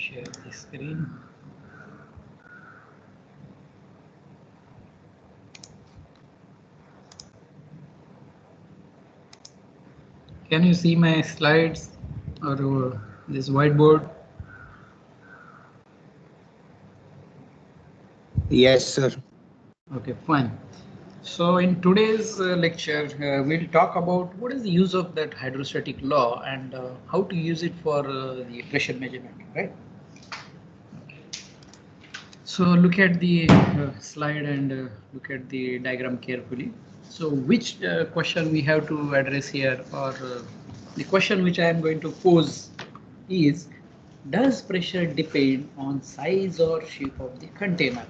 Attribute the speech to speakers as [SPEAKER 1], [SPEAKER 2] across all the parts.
[SPEAKER 1] share the screen. Can you see my slides or this whiteboard?
[SPEAKER 2] Yes, sir.
[SPEAKER 1] Okay, fine. So in today's lecture, we'll talk about what is the use of that hydrostatic law and how to use it for the pressure measurement, right? Okay. So look at the slide and look at the diagram carefully. So which question we have to address here, or the question which I am going to pose is, does pressure depend on size or shape of the container?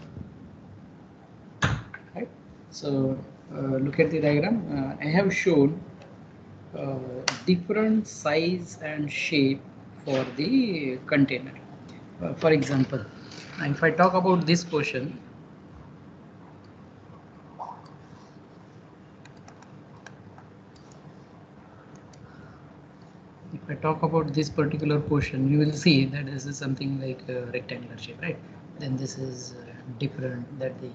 [SPEAKER 1] Right. So look at the diagram. I have shown uh, different size and shape for the container. For example, if I talk about this portion, if I talk about this particular portion, you will see that this is something like a rectangular shape, right? Then this is different, that the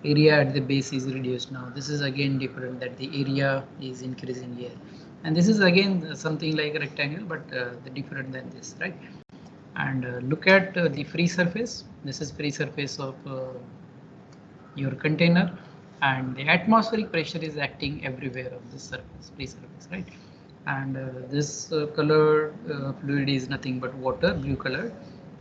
[SPEAKER 1] area at the base is reduced. Now this is again different, that the area is increasing here, and this is again something like a rectangle, but the different than this, right? And look at the free surface. This is free surface of your container, and the atmospheric pressure is acting everywhere on this surface, free surface, right? And this colored fluid is nothing but water, blue color.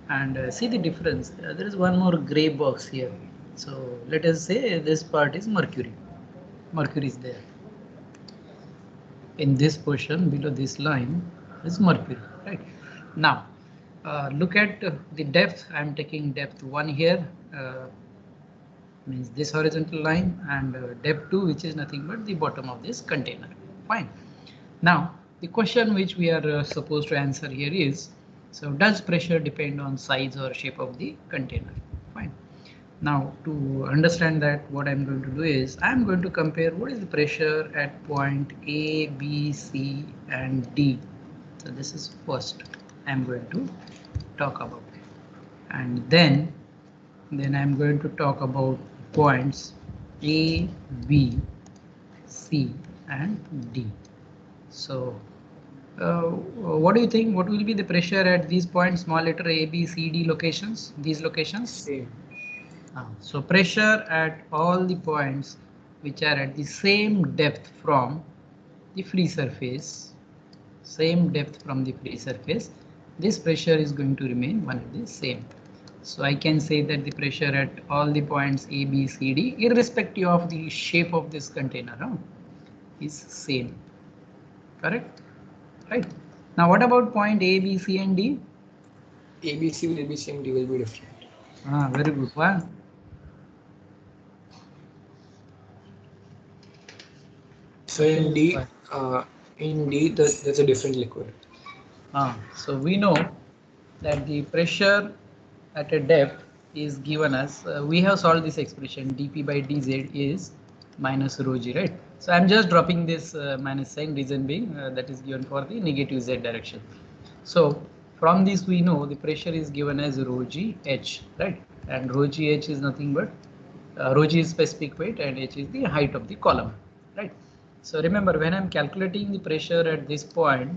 [SPEAKER 1] And see the difference, there is one more gray box here. So let us say this part is mercury. Mercury is there in this portion below this line is mercury, right? Now look at the depth. I am taking depth 1 here, means this horizontal line, and depth 2, which is nothing but the bottom of this container. Fine. Now the question which we are supposed to answer here is, so does pressure depend on size or shape of the container? Fine. Now to understand that, what I'm going to do is I'm going to compare what is the pressure at point A, B, C and D. So this is first I'm going to talk about, and then I'm going to talk about points A, B, C and D. So what do you think? What will be the pressure at these points, small letter A, B, C, D locations? These locations?
[SPEAKER 2] Same.
[SPEAKER 1] So pressure at all the points which are at the same depth from the free surface, this pressure is going to remain one and the same. So I can say that the pressure at all the points A, B, C, D, irrespective of the shape of this container, is same. Correct? Right. Now what about point A, B, C and D?
[SPEAKER 2] A, B, C will be same, D will be different.
[SPEAKER 1] Very good one.
[SPEAKER 2] So in D, there's a different liquid.
[SPEAKER 1] So we know that the pressure at a depth is given as, we have solved this expression, dP by dz is minus rho g, right? So I'm just dropping this minus sign, reason being that is given for the negative z direction. So from this we know the pressure is given as rho g h, right? And rho g h is nothing but rho g is specific weight and h is the height of the column, right? So remember, when I'm calculating the pressure at this point,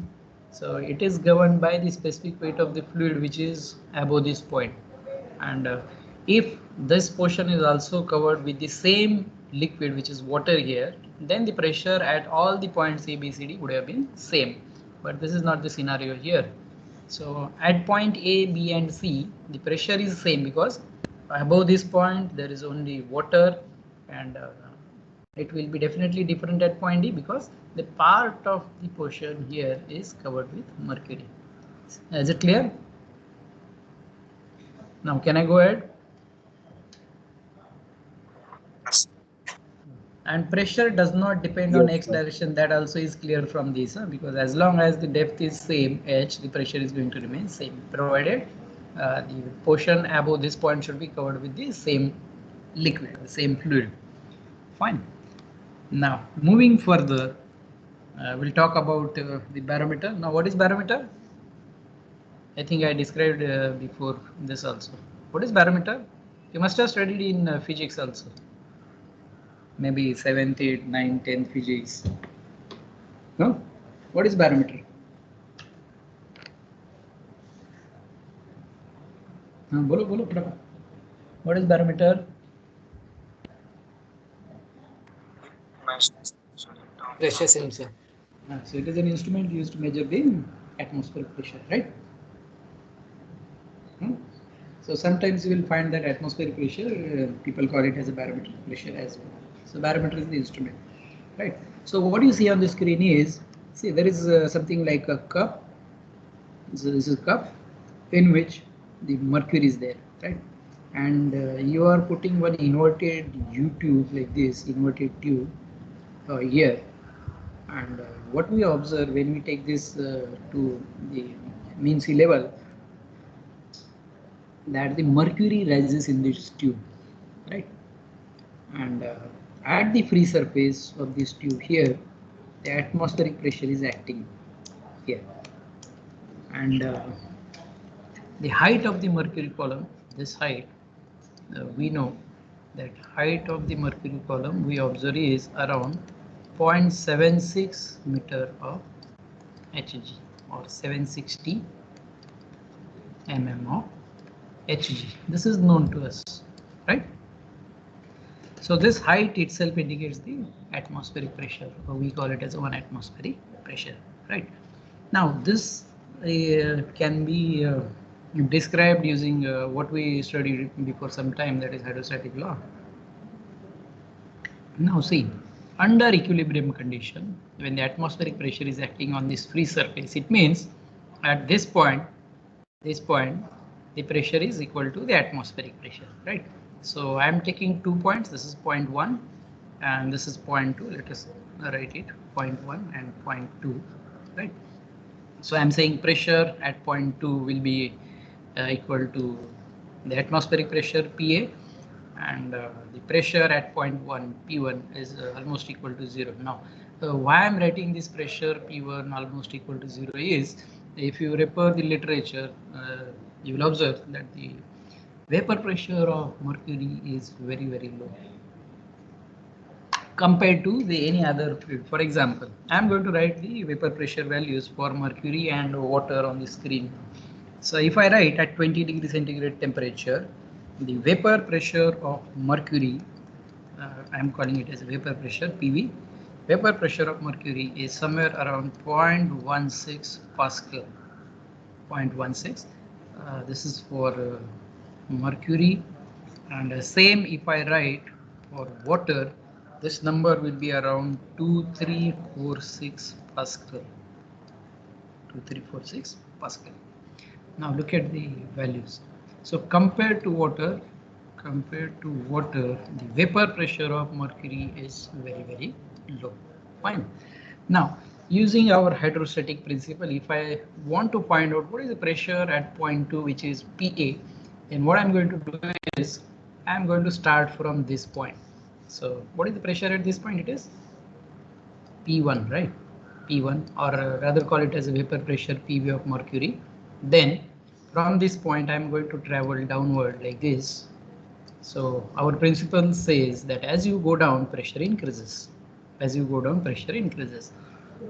[SPEAKER 1] so it is governed by the specific weight of the fluid which is above this point. And if this portion is also covered with the same liquid which is water here, then the pressure at all the points A, B, C, D would have been same. But this is not the scenario here. So at point A, B and C, the pressure is same because above this point there is only water, and it will be definitely different at point D because the part of the portion here is covered with mercury. Is it clear? Now can I go ahead? And pressure does not depend on x direction, that also is clear from this, because as long as the depth is same h, the pressure is going to remain same, provided the portion above this point should be covered with the same liquid, the same fluid. Fine. Now moving further, we'll talk about the barometer. Now what is barometer? I think I described before this also. What is barometer? You must have studied in physics also. Maybe 7th, 8th, 9th, 10th physics. No? What is barometer? Bolo, bolo, bolo. What is barometer?
[SPEAKER 2] Pressure sensor.
[SPEAKER 1] So it is an instrument used to measure the atmospheric pressure, right? So sometimes you will find that atmospheric pressure, people call it as a barometric pressure as well. So barometer is the instrument, right? So what you see on the screen is, see there is something like a cup. So this is a cup in which the mercury is there, right? And you are putting one inverted U tube like this, inverted tube here. And what we observe when we take this to the mean sea level, that the mercury rises in this tube, right? And at the free surface of this tube here, the atmospheric pressure is acting here. And the height of the mercury column, this height, we know that height of the mercury column we observe is around 0.76 meter of Hg or 760 mm of Hg. This is known to us, right? So this height itself indicates the atmospheric pressure, or we call it as 1 atmospheric pressure, right? Now this can be described using what we studied before some time, that is hydrostatic law. Now see, under equilibrium condition, when the atmospheric pressure is acting on this free surface, it means at this point, the pressure is equal to the atmospheric pressure, right? So I am taking 2 points. This is 0.1 and this is 0.2. Let us write it 0.1 and 0.2, right? So I am saying pressure at 0.2 will be equal to the atmospheric pressure PA, and the pressure at 0.1 P1 is almost equal to 0. Now, why I'm writing this pressure P1 almost equal to 0 is, if you refer the literature, you will observe that the vapor pressure of mercury is very, very low compared to the any other fluid. For example, I'm going to write the vapor pressure values for mercury and water on the screen. So if I write at 20 degree centigrade temperature, the vapor pressure of mercury, I'm calling it as vapor pressure PV, vapor pressure of mercury is somewhere around 0.16 Pascal, 0.16. This is for mercury, and same if I write for water, this number will be around 2346 Pascal, 2346 Pascal. Now look at the values. So compared to water, the vapor pressure of mercury is very, very low. Fine. Now, using our hydrostatic principle, if I want to find out what is the pressure at 0.2, which is PA, then what I'm going to do is I'm going to start from this point. So what is the pressure at this point? It is P1, right? P1, or rather call it as a vapor pressure PV of mercury. Then from this point I'm going to travel downward like this. So our principle says that as you go down, pressure increases. As you go down, pressure increases.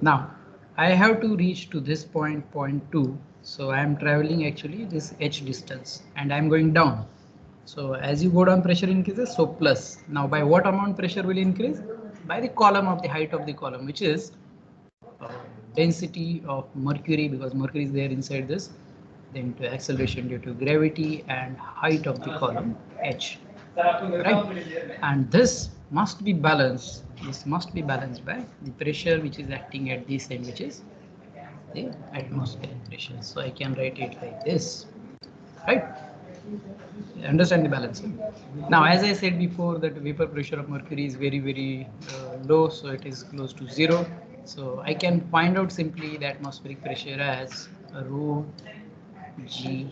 [SPEAKER 1] Now I have to reach to this point, 0.2. So I am traveling actually this h distance and I am going down. So as you go down, pressure increases, so plus. Now by what amount pressure will increase? By the column of the height of the column, which is density of mercury, because mercury is there inside this, then to acceleration due to gravity, and height of the column h, right? And this must be balanced. This must be balanced by the pressure which is acting at this end, which is the atmospheric pressure. So I can write it like this, right? Understand the balance. Now, as I said before, that vapor pressure of mercury is very, very low, so it is close to 0. So I can find out simply the atmospheric pressure as rho gh,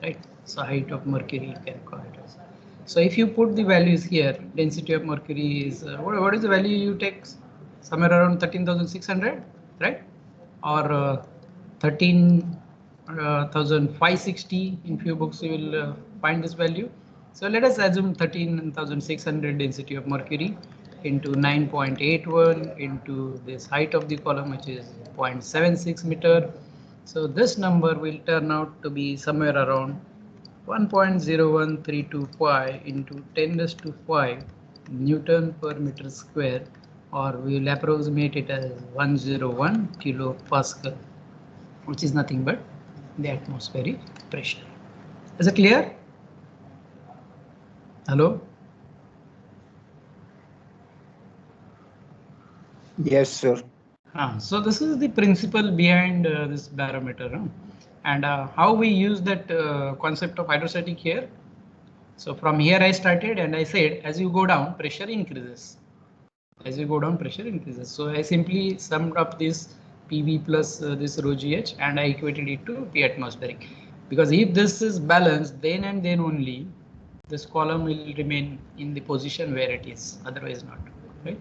[SPEAKER 1] right? So height of mercury you can call it as. So if you put the values here, density of mercury is what is the value you take? Somewhere around 13,600, right? Or 13 1560. In few books you will find this value. So let us assume 13,600 density of mercury into 9.81 into this height of the column, which is 0.76 meter. So this number will turn out to be somewhere around 1.01325 into 10 raised to 5 Newton per meter square, or we will approximate it as 101 kilopascal, which is nothing but the atmospheric pressure. Is it clear? Hello?
[SPEAKER 3] Yes, sir.
[SPEAKER 1] So this is the principle behind this barometer, and how we use that concept of hydrostatic here. So from here I started and I said as you go down pressure increases. As you go down pressure increases. So I simply summed up this PV plus this rho GH and I equated it to P atmospheric. Because if this is balanced, then and then only this column will remain in the position where it is, otherwise not, right?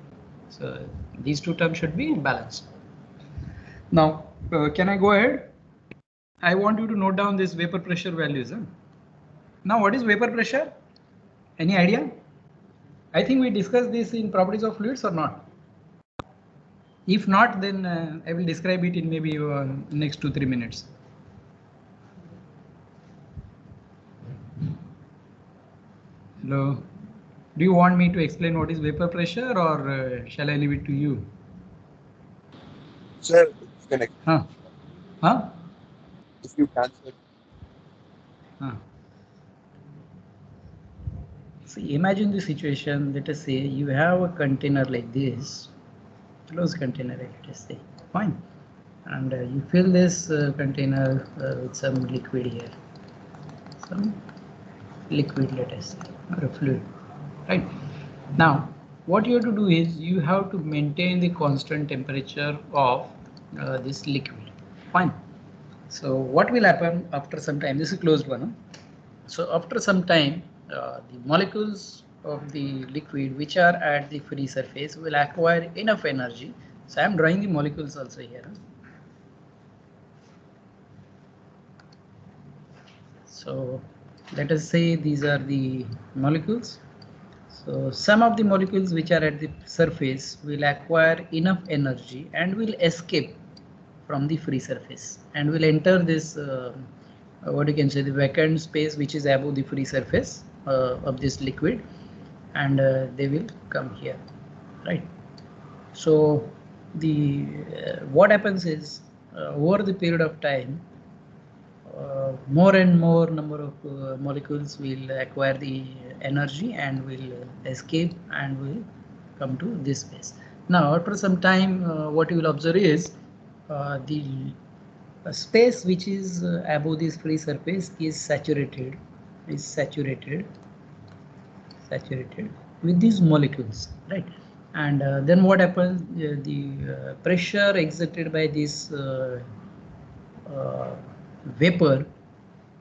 [SPEAKER 1] So these two terms should be balanced. Now, can I go ahead? I want you to note down this vapor pressure values. Now, what is vapor pressure? Any idea? I think we discussed this in properties of fluids or not. If not, then I will describe it in maybe next 2-3 minutes. Hello. Do you want me to explain what is vapor pressure, or shall I leave it to you?
[SPEAKER 3] Sir, you can explain.
[SPEAKER 1] Huh?
[SPEAKER 3] If you can, sir.
[SPEAKER 1] See, imagine the situation. Let us say you have a container like this, closed container, let us say, fine, and you fill this container with some liquid here, some liquid, let us say, or a fluid, right? Now, what you have to do is you have to maintain the constant temperature of this liquid, fine. So what will happen after some time? This is closed one. Huh? So after some time, the molecules of the liquid which are at the free surface will acquire enough energy. So I am drawing the molecules also here. So let us say these are the molecules. So some of the molecules which are at the surface will acquire enough energy and will escape from the free surface and will enter this what you can say, the vacant space which is above the free surface of this liquid, and they will come here, right? So the what happens is over the period of time, more and more number of molecules will acquire the energy and will escape and will come to this space. Now after some time, what you will observe is the space which is above this free surface is saturated with these molecules, right? And then what happens, the pressure exerted by this vapor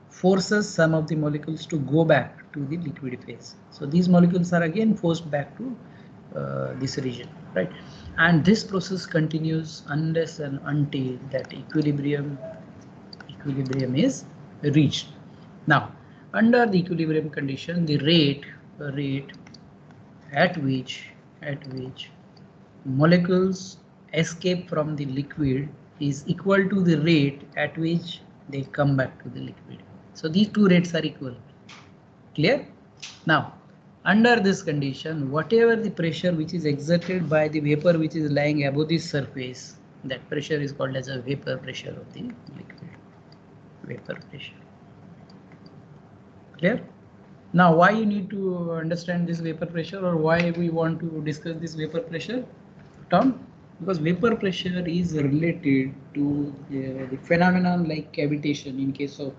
[SPEAKER 1] forces some of the molecules to go back to the liquid phase. So these molecules are again forced back to this region, right? And this process continues unless and until that equilibrium is reached. Now, under the equilibrium condition, the rate at which molecules escape from the liquid is equal to the rate at which they come back to the liquid. So these two rates are equal. Clear? Now, under this condition, whatever the pressure which is exerted by the vapor which is lying above the surface, that pressure is called as a vapor pressure of the liquid. Vapor pressure. Clear? Now, why you need to understand this vapor pressure, or why we want to discuss this vapor pressure term? Because vapor pressure is related to the phenomenon like cavitation in case of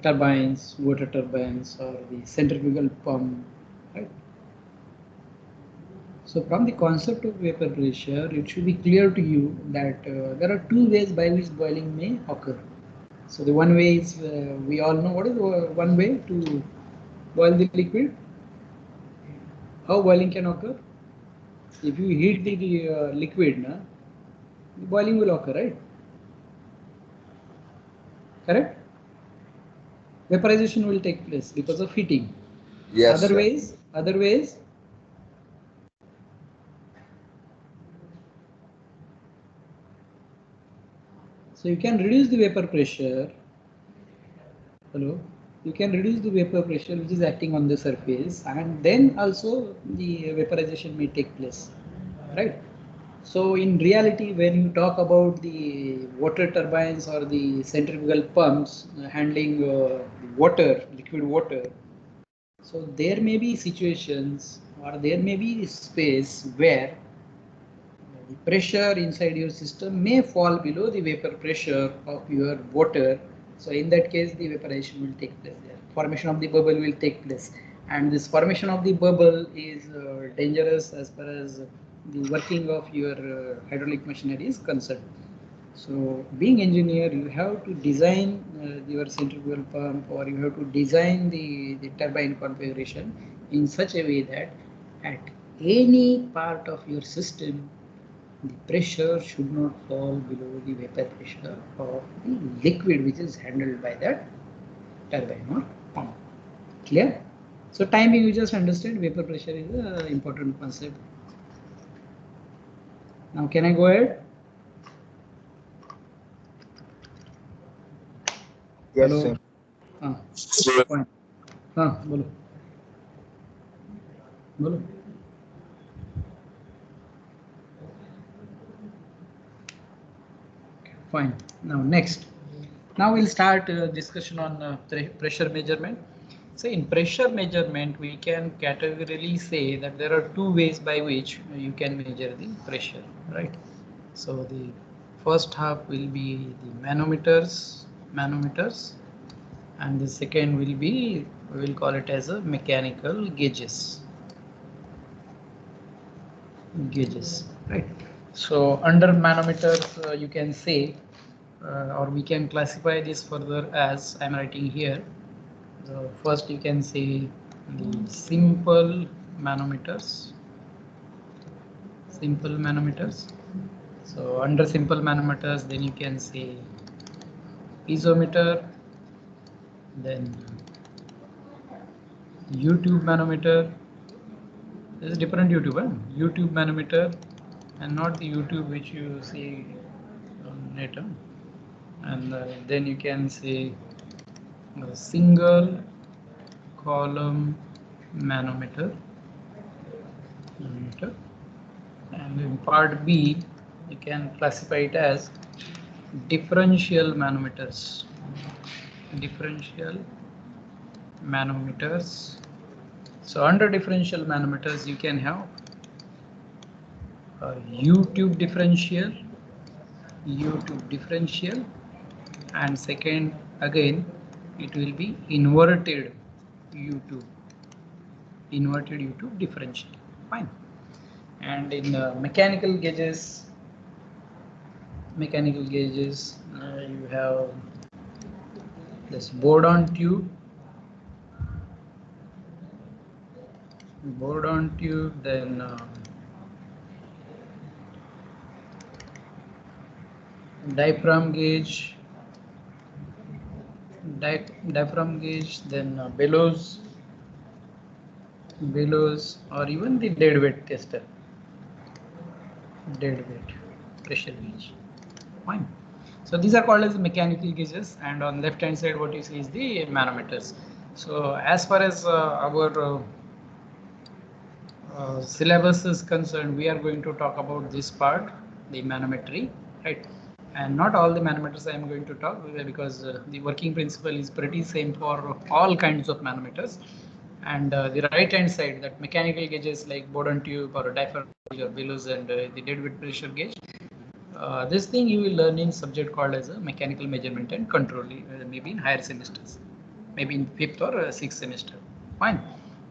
[SPEAKER 1] turbines, water turbines, or the centrifugal pump, right? So from the concept of vapor pressure, it should be clear to you that there are two ways by which boiling may occur. So the one way is, we all know what is one way to boil the liquid. How boiling can occur? If you heat the liquid, the boiling will occur, right? correct? Vaporization will take place because of heating.
[SPEAKER 3] Yes, sir.
[SPEAKER 1] Other ways. So you can reduce the vapor pressure. Hello. You can reduce the vapor pressure which is acting on the surface, and then also the vaporization may take place, right? So in reality, when you talk about the water turbines or the centrifugal pumps handling water, liquid water, so there may be situations or there may be space where the pressure inside your system may fall below the vapor pressure of your water. So in that case, the vaporization will take place there. Formation of the bubble will take place. And this formation of the bubble is dangerous as far as the working of your hydraulic machinery is concerned. So being engineer, you have to design your centrifugal pump, or you have to design the turbine configuration in such a way that at any part of your system, the pressure should not fall below the vapor pressure of the liquid which is handled by that turbine or pump. Clear? So timing, you just understand vapor pressure is an important concept. Now can I go ahead?
[SPEAKER 3] Yes,
[SPEAKER 1] Hello?
[SPEAKER 3] sir.
[SPEAKER 1] Fine. बोलो बोलो. Fine. Now next. Now we'll start discussion on pressure measurement. So in pressure measurement, we can categorically say that there are two ways by which you can measure the pressure, right? So the first half will be the manometers, and the second will be, we will call it as a mechanical gauges, right? So under manometers, you can say, or we can classify this further as I'm writing here. So first you can say the simple manometers. So under simple manometers, then you can say piezometer, then U-tube manometer. This is different U-tube, huh? U-tube manometer, and not the U-tube which you see on net. And then you can say a single column manometer. And in part B, you can classify it as differential manometers. So under differential manometers, you can have U-tube differential, and second again it will be inverted U-tube differential. Fine. And in mechanical gauges, you have this Bourdon tube, then diaphragm gauge, then bellows, or even the dead weight tester, pressure gauge. Fine. So these are called as mechanical gauges, and on left hand side what you see is the manometers. So as far as our syllabus is concerned, we are going to talk about this part, the manometry, right? And not all the manometers I am going to talk, because the working principle is pretty same for all kinds of manometers. And the right hand side, that mechanical gauges like Bourdon tube or diaphragm gauge or bellows, and the deadweight pressure gauge, this thing you will learn in subject called as a mechanical measurement and control, maybe in higher semesters, maybe in 5th or 6th semester. Fine.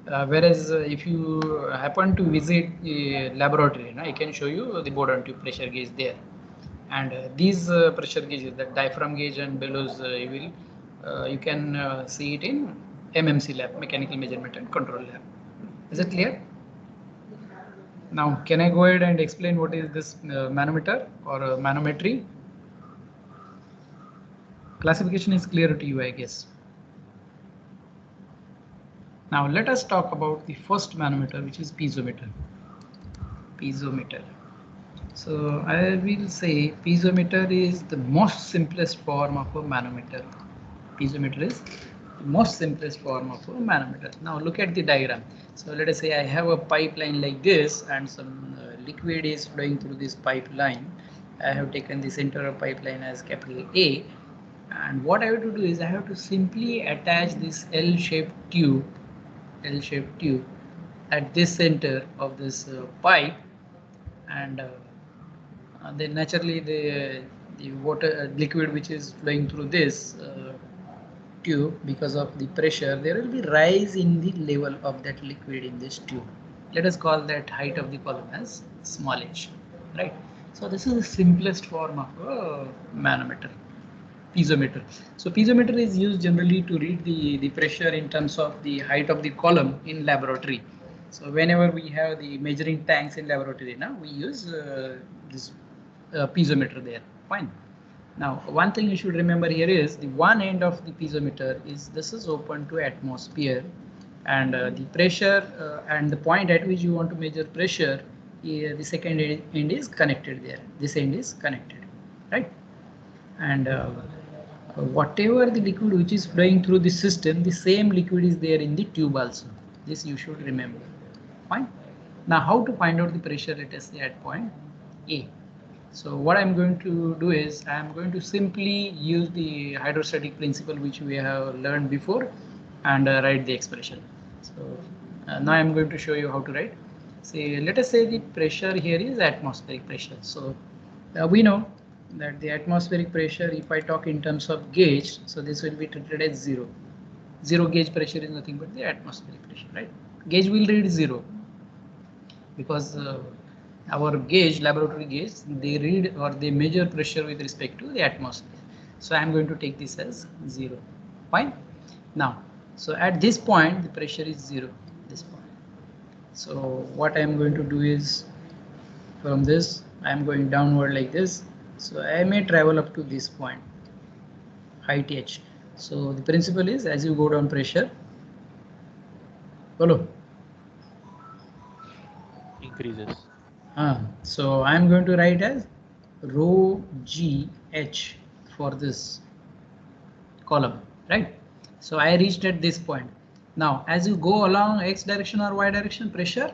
[SPEAKER 1] Whereas if you happen to visit the laboratory, I can show you the Bourdon tube pressure gauge there. And these pressure gauges, the diaphragm gauge and bellows, you can see it in MMC lab, mechanical measurement and control lab. Is it clear? Now, can I go ahead and explain what is this manometer or manometry? Classification is clear to you, I guess. Now let us talk about the first manometer, which is piezometer. Piezometer. So I will say piezometer is the most simplest form of a manometer. Piezometer is the most simplest form of a manometer. Now look at the diagram. So let us say I have a pipeline like this, and some liquid is flowing through this pipeline. I have taken the center of pipeline as capital A, and what I have to do is I have to simply attach this L-shaped tube at this center of this pipe, and then naturally the water liquid which is flowing through this tube, because of the pressure, there will be rise in the level of that liquid in this tube. Let us call that height of the column as small h, right? So this is the simplest form of a manometer, piezometer. So piezometer is used generally to read the pressure in terms of the height of the column in laboratory. So whenever we have the measuring tanks in laboratory, now we use this piezometer there. Fine. Now one thing you should remember here is the one end of the piezometer is this is open to atmosphere, and the pressure and the point at which you want to measure pressure, the second end is connected there. This end is connected, right? And whatever the liquid which is flowing through the system, the same liquid is there in the tube also. This you should remember. Fine. Now how to find out the pressure, let us say at point A. So what I'm going to do is I'm going to simply use the hydrostatic principle which we have learned before, and write the expression. So now I'm going to show you how to write. Say, let us say the pressure here is atmospheric pressure. So we know that the atmospheric pressure, if I talk in terms of gauge, so this will be treated as 0. 0 gauge pressure is nothing but the atmospheric pressure, right? Gauge will read 0 because our gauge, laboratory gauge, they read or they measure pressure with respect to the atmosphere. So I am going to take this as 0. Fine. Now, so at this point, the pressure is 0. This point. So what I am going to do is, from this, I am going downward like this. So I may travel up to this point, height h. So the principle is, as you go down pressure, follow,
[SPEAKER 4] increases.
[SPEAKER 1] So I am going to write as rho g h for this column, right? So I reached at this point. Now as you go along x direction or y direction, pressure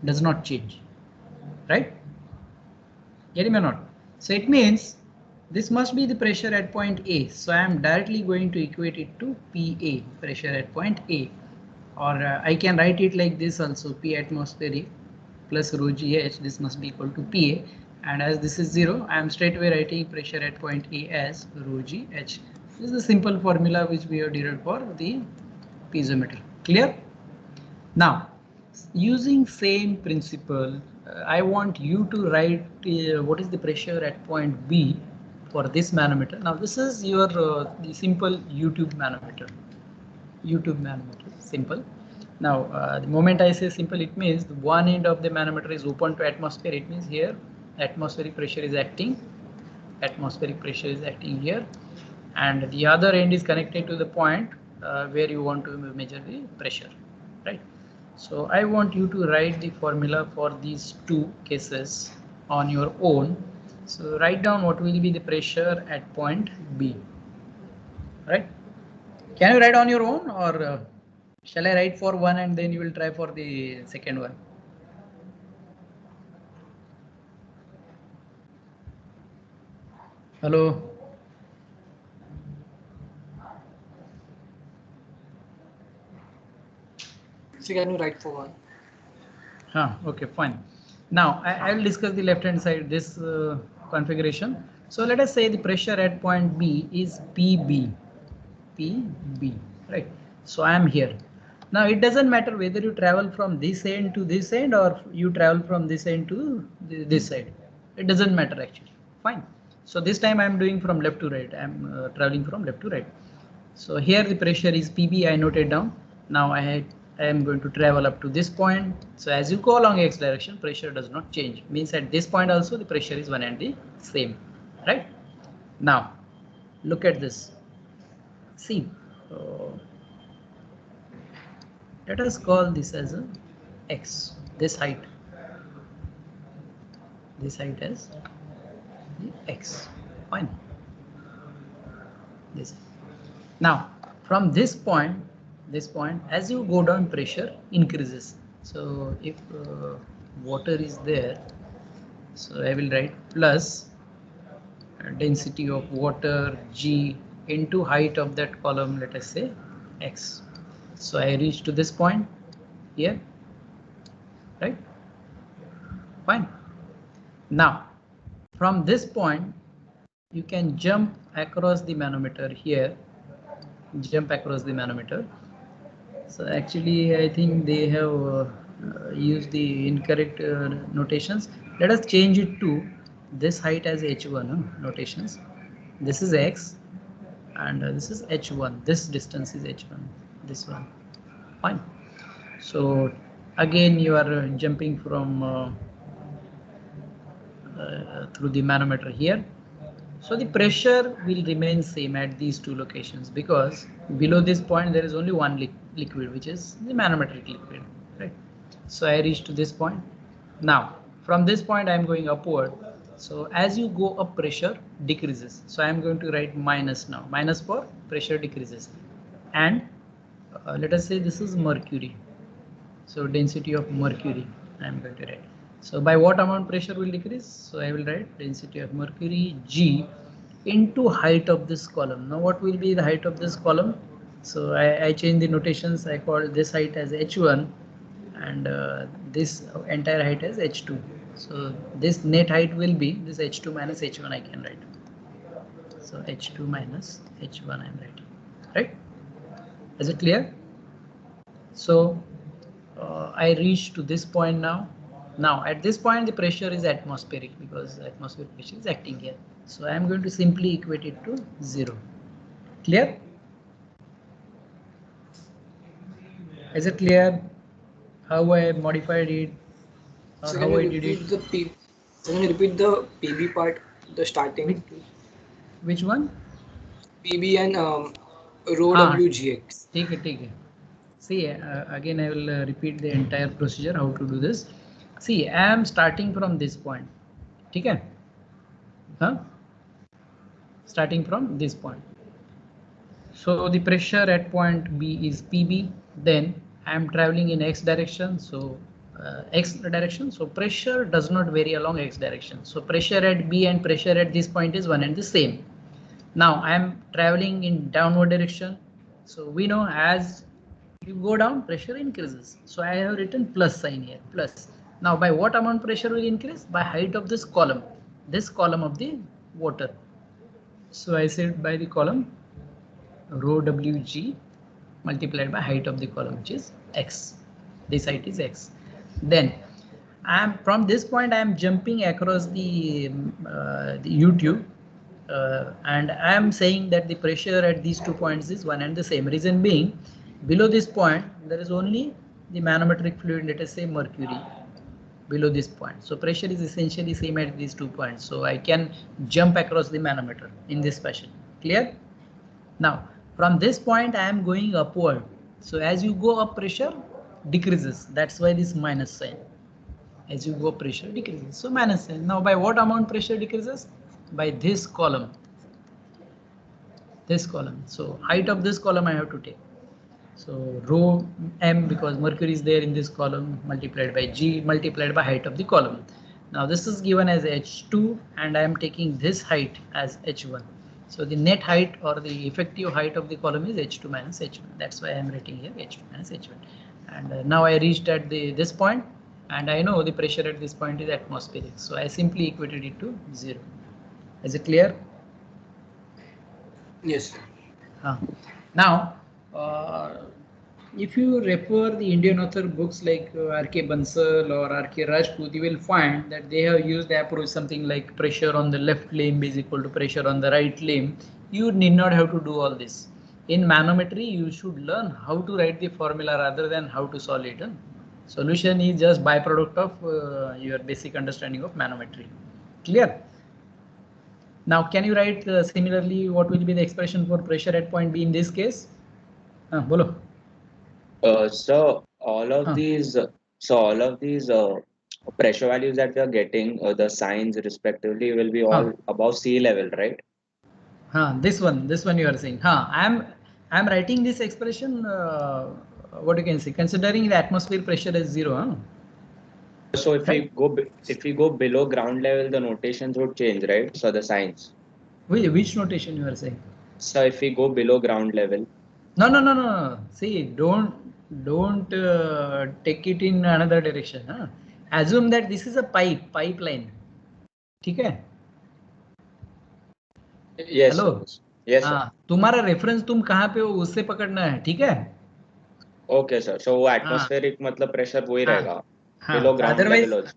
[SPEAKER 1] does not change, right? Get me or not? So it means this must be the pressure at point A. So I am directly going to equate it to PA, pressure at point A, or I can write it like this also, P atmospheric plus rho gh, this must be equal to PA, and as this is 0, I am straight away writing pressure at point A as rho gh. This is the simple formula which we have derived for the piezometer. Clear? Now, using same principle, I want you to write what is the pressure at point B for this manometer. Now this is your the simple U-tube manometer. U-tube manometer, simple. Now the moment I say simple, it means the one end of the manometer is open to atmosphere. It means here atmospheric pressure is acting. Atmospheric pressure is acting here, and the other end is connected to the point where you want to measure the pressure, right? So I want you to write the formula for these two cases on your own. So write down what will be the pressure at point B, right? Can you write on your own, or shall I write for one and then you will try for the second one? Hello?
[SPEAKER 2] So can you write for one?
[SPEAKER 1] Okay, fine. Now I will discuss the left hand side, this configuration. So let us say the pressure at point B is PB, right? So I am here. Now it doesn't matter whether you travel from this end to this end or you travel from this end to this side. It doesn't matter actually. Fine. So this time I am doing from left to right. I am traveling from left to right. So here the pressure is PB. I noted down. Now I am going to travel up to this point. So as you go along x direction, pressure does not change. Means at this point also the pressure is one and the same, right? Now look at this. See, let us call this as a x, this height as the x, fine. This. Now from this point, as you go down, pressure increases. So if water is there, so I will write plus density of water G into height of that column, let us say x. So I reach to this point here, right? Fine. Now from this point you can jump across the manometer here, So actually I think they have used the incorrect notations. Let us change it to this height as h1 notations. This is x and this is h1. This distance is h1, this one, fine. So again you are jumping from through the manometer here. So the pressure will remain same at these two locations because below this point there is only one liquid, which is the manometric liquid, right? So I reach to this point. Now from this point I am going upward. So as you go up, pressure decreases. So I am going to write minus now. Minus for pressure decreases. And let us say this is mercury. So density of mercury I am going to write. So by what amount pressure will decrease? So I will write density of mercury G into height of this column. Now what will be the height of this column? So I change the notations. I call this height as h1 and this entire height as h2. So this net height will be this h2 minus h1 I can write. So h2 minus h1 I am writing, right? Is it clear? So I reach to this point now. Now at this point the pressure is atmospheric because atmospheric pressure is acting here. So I am going to simply equate it to 0. Clear? Is it clear how I modified it or
[SPEAKER 2] So
[SPEAKER 1] how I did it?
[SPEAKER 2] Can you repeat the PB part, the starting?
[SPEAKER 1] Which one?
[SPEAKER 2] PB and rho WGX.
[SPEAKER 1] Take it. See, again I will repeat the entire procedure how to do this. See, I am starting from this point. Okay? Starting from this point. So the pressure at point B is PB. Then I am traveling in x direction. So x direction. So pressure does not vary along x direction. So pressure at B and pressure at this point is one and the same. Now I am traveling in downward direction. So we know as you go down, pressure increases. So I have written plus sign here, plus. Now by what amount pressure will increase? By height of this column of the water. So I said by the column rho Wg multiplied by height of the column, which is x. This height is x. Then I am from this point I am jumping across the U-tube. And I am saying that the pressure at these 2 points is one and the same. Reason being, below this point there is only the manometric fluid, let us say mercury, below this point. So pressure is essentially same at these 2 points. So I can jump across the manometer in this fashion. Clear? Now from this point I am going upward. So as you go up, pressure decreases. That's why this minus sign. As you go up, pressure decreases. So minus sign. Now by what amount pressure decreases? By this column. So height of this column I have to take. So rho m, because mercury is there in this column, multiplied by G multiplied by height of the column. Now this is given as h2 and I am taking this height as h1. So the net height or the effective height of the column is h2 minus h1. That's why I am writing here h2 minus h1. And now I reached at this point and I know the pressure at this point is atmospheric. So I simply equated it to 0. Is it clear?
[SPEAKER 2] Yes.
[SPEAKER 1] Now, if you refer the Indian author books like R.K. Bansal or R.K. Rajput, you will find that they have used the approach something like pressure on the left limb is equal to pressure on the right limb. You need not have to do all this. In manometry, you should learn how to write the formula rather than how to solve it. Solution is just byproduct of your basic understanding of manometry. Clear? Now, can you write similarly what will be the expression for pressure at point B in this case? Bolo.
[SPEAKER 4] So all of these, pressure values that we are getting, the signs respectively will be all above sea level, right?
[SPEAKER 1] This one you are saying. I'm writing this expression. What you can say, considering the atmosphere pressure is 0.
[SPEAKER 4] So if we go below ground level, the notations would change, right? So the signs.
[SPEAKER 1] Which notation you are saying?
[SPEAKER 4] So if we go below ground level.
[SPEAKER 1] No. See, don't take it in another direction. Assume that this is a pipeline. Okay.
[SPEAKER 4] Yes.
[SPEAKER 1] Hello.
[SPEAKER 4] Yes.
[SPEAKER 1] तुम्हारा reference तुम कहाँ पे हो उससे पकड़ना है, ठीक है?
[SPEAKER 4] Okay sir. So वो एटमॉस्फेरिक मतलब प्रेशर वही रहेगा. Below ground level also.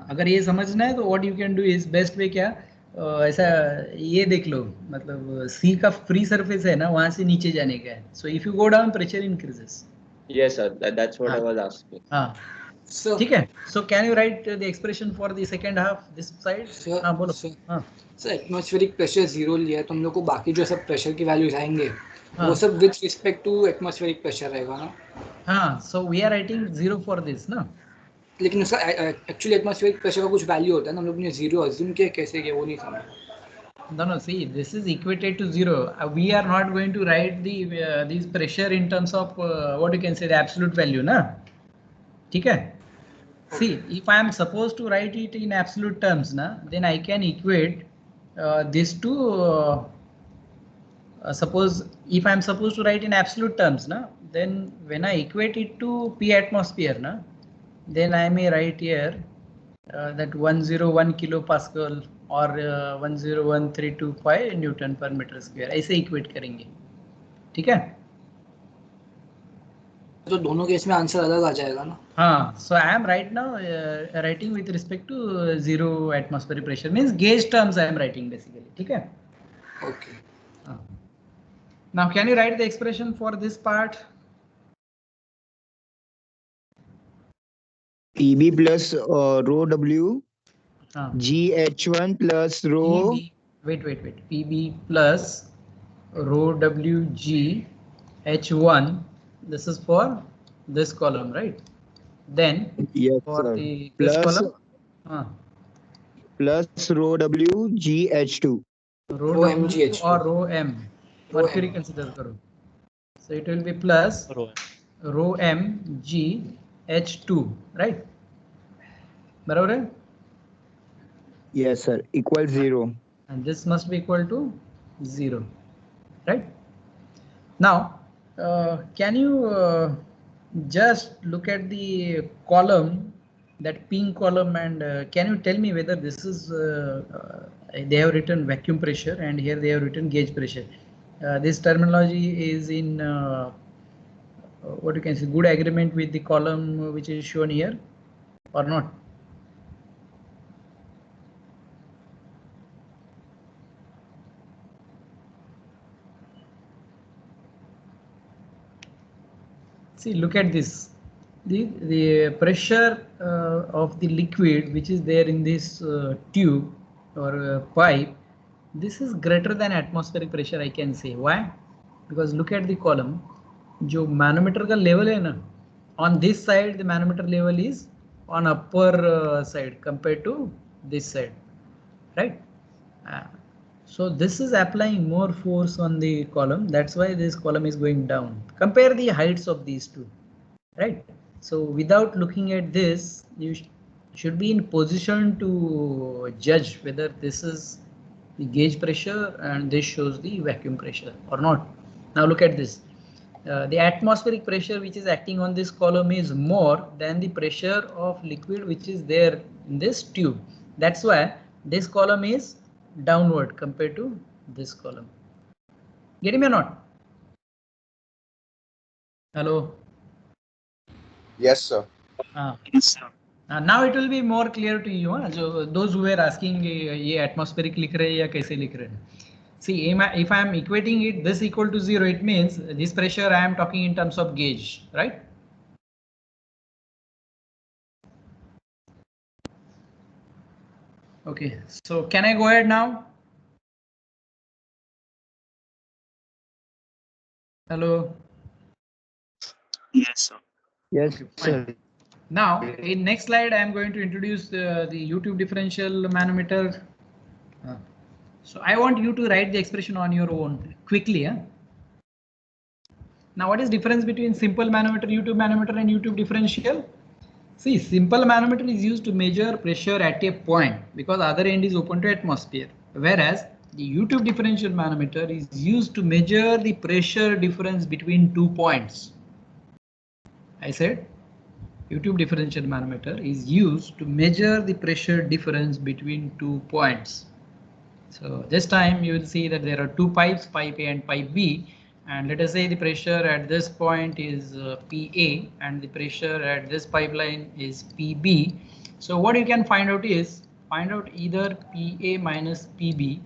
[SPEAKER 1] अगर ये समझना है तो what you can do is best way क्या, ऐसा ये देख लो, मतलब सी का फ्री सरफेस है ना, वहां से नीचे जाने का है. So if you go down pressure increases.
[SPEAKER 4] Yes sir, that's what I was asking.
[SPEAKER 1] So ठीक है. So can you write the expression for the second half this side? बोलो.
[SPEAKER 2] सर एटमॉस्फेरिक प्रेशर 0 लिया है तो हम लोग को बाकी जो सब प्रेशर की वैल्यूज आएंगे वो सब with respect to atmospheric pressure रहेगा ना.
[SPEAKER 1] So we are writing 0 for this ना.
[SPEAKER 2] लेकिन उसका एक्चुअली एटमॉस्फेरिक प्रेशर का कुछ वैल्यू होता है ना, हम लोग ने 0 अज्यूम किया, कैसे किया वो नहीं समझा.
[SPEAKER 1] No, see, this is equated to 0. We are not going to write the this pressure in terms of what you can say the absolute value, na? ठीक है? See, if I am supposed to write it in absolute terms, na, then I can equate this to suppose if I am supposed to write in absolute terms, na, then when I equate it to P atmosphere, na, then I may write here that 101 kilopascal और 101,325 Newton पर metre square, ऐसे equate करेंगे. ठीक है?
[SPEAKER 2] तो दोनों case में answer अलग आ जाएगा ना.
[SPEAKER 1] So I am right now writing with respect to 0 atmospheric pressure, means gauge terms I am writing basically. ठीक है?
[SPEAKER 2] Okay.
[SPEAKER 1] Now can you write the expression for this part?
[SPEAKER 3] PB plus rho W GH1 plus rho.
[SPEAKER 1] Wait. PB plus rho W G H1. This is for this column, right? Then
[SPEAKER 3] yes,
[SPEAKER 1] for
[SPEAKER 3] sir.
[SPEAKER 1] the
[SPEAKER 3] plus,
[SPEAKER 1] this column
[SPEAKER 3] plus rho W GH2.
[SPEAKER 2] Rho M GH2
[SPEAKER 1] or rho M. Mercury consider करो. So it will be plus rho M G H2, right? बराबर है?
[SPEAKER 3] Yes sir, equals 0.
[SPEAKER 1] And this must be equal to 0, right? Now can you just look at the column, that pink column, and can you tell me whether this is they have written vacuum pressure and here they have written gauge pressure. This terminology is in what you can say good agreement with the column which is shown here or not? See, look at this. The pressure of the liquid which is there in this tube or pipe, this is greater than atmospheric pressure, I can say. Why? Because look at the column. जो manometer का level है ना, on this side the manometer level is on upper side compared to this side, right? So this is applying more force on the column. That's why this column is going down. Compare the heights of these two, right? So without looking at this, you should be in position to judge whether this is the gauge pressure and this shows the vacuum pressure or not. Now look at this. The atmospheric pressure which is acting on this column is more than the pressure of liquid which is there in this tube. That's why this column is downward compared to this column. Getting me or not? Hello?
[SPEAKER 3] Yes sir.
[SPEAKER 1] Now it will be more clear to you. Those who were asking ये atmospheric लिख रहे हैं या कैसे लिख रहे हैं. See, if I am equating it this equal to 0, it means this pressure I am talking in terms of gauge, right? Okay, so can I go ahead now? Hello.
[SPEAKER 5] Yes, sir.
[SPEAKER 3] Yes,
[SPEAKER 1] Okay,
[SPEAKER 3] sir.
[SPEAKER 1] fine. Now, in next slide, I am going to introduce the YouTube differential manometer. So I want you to write the expression on your own quickly. Now, what is difference between simple manometer, YouTube manometer, and YouTube differential? See, simple manometer is used to measure pressure at a point because other end is open to atmosphere. Whereas the YouTube differential manometer is used to measure the pressure difference between 2 points. I said YouTube differential manometer is used to measure the pressure difference between 2 points. So this time you will see that there are 2 pipes, pipe A and pipe B, and let us say the pressure at this point is PA and the pressure at this pipeline is PB. So what you can find out is find out either PA minus PB,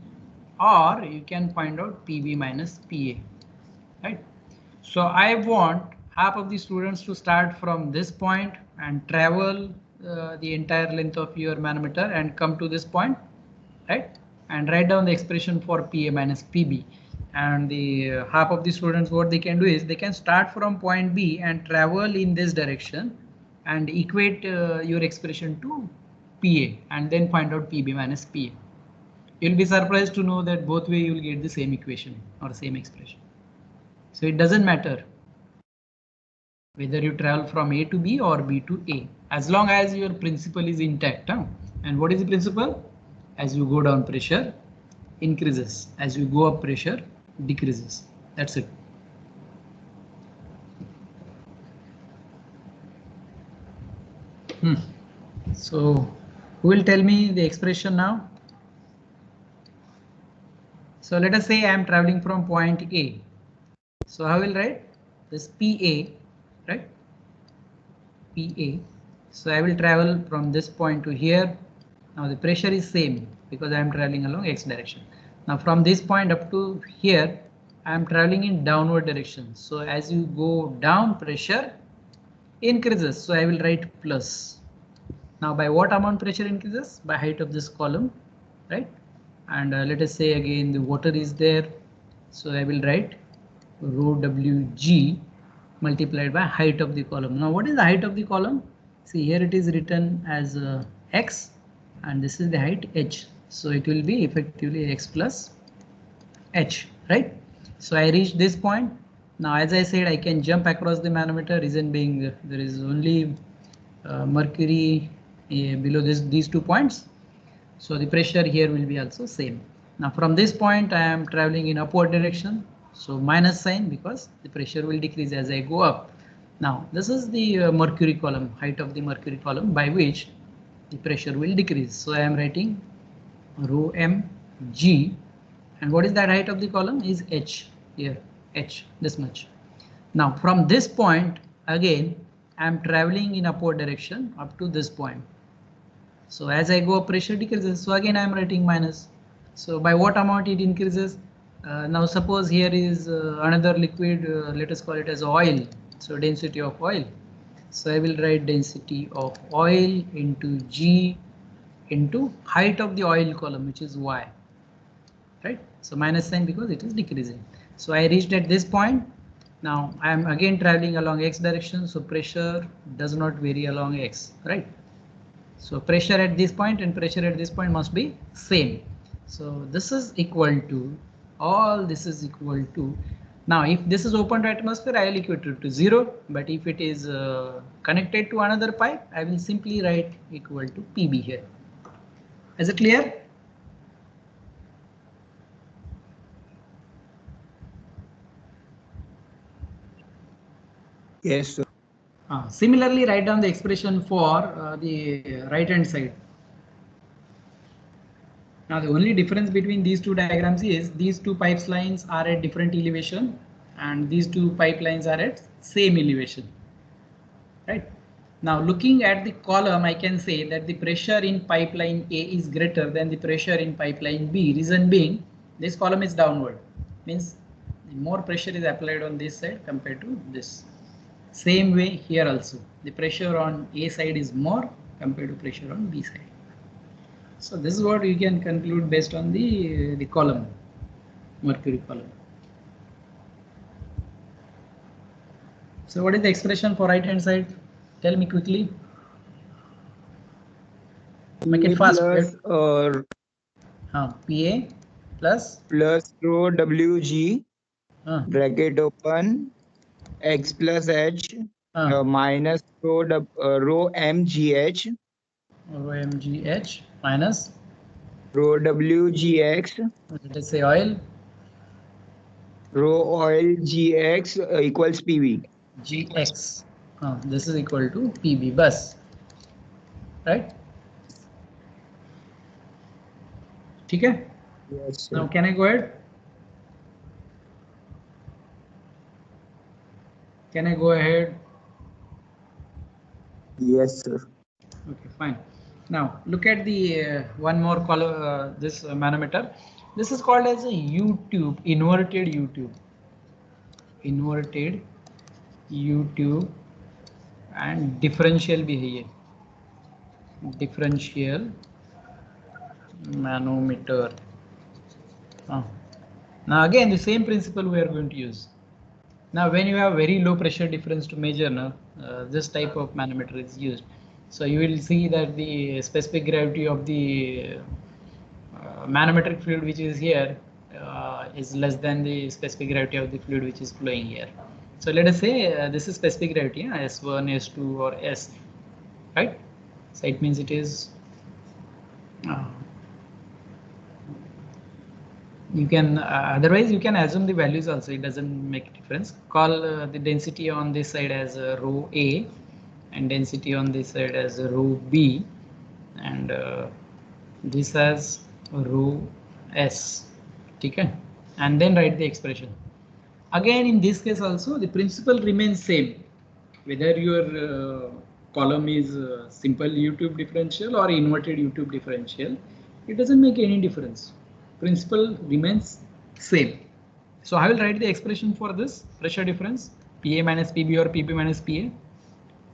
[SPEAKER 1] or you can find out PB minus PA, right? So I want half of the students to start from this point and travel the entire length of your manometer and come to this point, right? And write down the expression for PA minus PB. And the half of the students, what they can do is they can start from point B and travel in this direction and equate your expression to PA and then find out PB minus PA. You'll be surprised to know that both way you'll get the same equation or same expression. So it doesn't matter whether you travel from A to B or B to A, as long as your principle is intact. And what is the principle? As you go down, pressure increases. As you go up, pressure decreases. That's it. So who will tell me the expression now? So let us say I am traveling from point A. So I will write this PA, right? PA. So I will travel from this point to here. Now the pressure is same because I am traveling along X direction. Now from this point up to here, I am traveling in downward direction. So as you go down, pressure increases. So I will write plus. Now by what amount pressure increases? By height of this column, right? And let us say again the water is there. So I will write rho Wg multiplied by height of the column. Now what is the height of the column? See, here it is written as x and this is the height h. So it will be effectively x plus h, right? So I reached this point. Now as I said, I can jump across the manometer, reason being there is only mercury below these 2 points. So the pressure here will be also same. Now from this point I am traveling in upward direction. So minus sign because the pressure will decrease as I go up. Now this is the mercury column, height of the mercury column by which the pressure will decrease. So I am writing rho mg, and what is that height of the column is h here, h this much. Now from this point again I am traveling in upward direction up to this point. So as I go up, pressure decreases. So again I am writing minus. So by what amount it increases? Now suppose here is another liquid, let us call it as oil. So density of oil. So I will write density of oil into G into height of the oil column, which is Y. Right? So minus sign because it is decreasing. So I reached at this point. Now I am again traveling along X direction. So pressure does not vary along X, right? So pressure at this point and pressure at this point must be same. So this is equal to, all this is equal to, now if this is open to atmosphere, I will equate it to 0. But if it is connected to another pipe, I will simply write equal to PB here. Is it clear?
[SPEAKER 3] Yes, sir.
[SPEAKER 1] Similarly, write down the expression for the right hand side. Now the only difference between these two diagrams is these two pipelines are at different elevation and these two pipelines are at same elevation, right? Now looking at the column, I can say that the pressure in pipeline A is greater than the pressure in pipeline B. Reason being, this column is downward, means the more pressure is applied on this side compared to this. Same way here also, the pressure on A side is more compared to pressure on B side. So this is what you can conclude based on the column, mercury column. So what is the expression for right hand side? Tell me quickly. Make it fast.
[SPEAKER 3] plus
[SPEAKER 1] PA plus
[SPEAKER 3] rho WG bracket open X plus H minus rho MGH
[SPEAKER 1] rho MGH minus
[SPEAKER 3] rho WGX
[SPEAKER 1] let us say oil
[SPEAKER 3] rho oil GX equals PV.
[SPEAKER 1] GX. This is equal to PB bus, right? Okay.
[SPEAKER 3] Yes,
[SPEAKER 1] Now
[SPEAKER 3] sir.
[SPEAKER 1] can I go ahead? Can I go ahead?
[SPEAKER 3] Yes, sir.
[SPEAKER 1] Okay, fine. Now look at the one more column. This manometer. This is called as a U-tube, inverted U-tube, inverted U-tube, and differential behavior. Differential manometer. Now again the same principle we are going to use. Now when you have very low pressure difference to measure, this type of manometer is used. So you will see that the specific gravity of the manometric fluid which is here is less than the specific gravity of the fluid which is flowing here. So let us say this is specific gravity, S1, S2 or S, right? So it means it is you can otherwise you can assume the values also, it doesn't make a difference. Call the density on this side as rho A and density on this side as rho B, and this as rho S. Okay, and then write the expression. Again in this case also the principle remains same, whether your column is simple U-tube differential or inverted U-tube differential, it doesn't make any difference. Principle remains same. So I will write the expression for this pressure difference, PA minus PB or PB minus PA.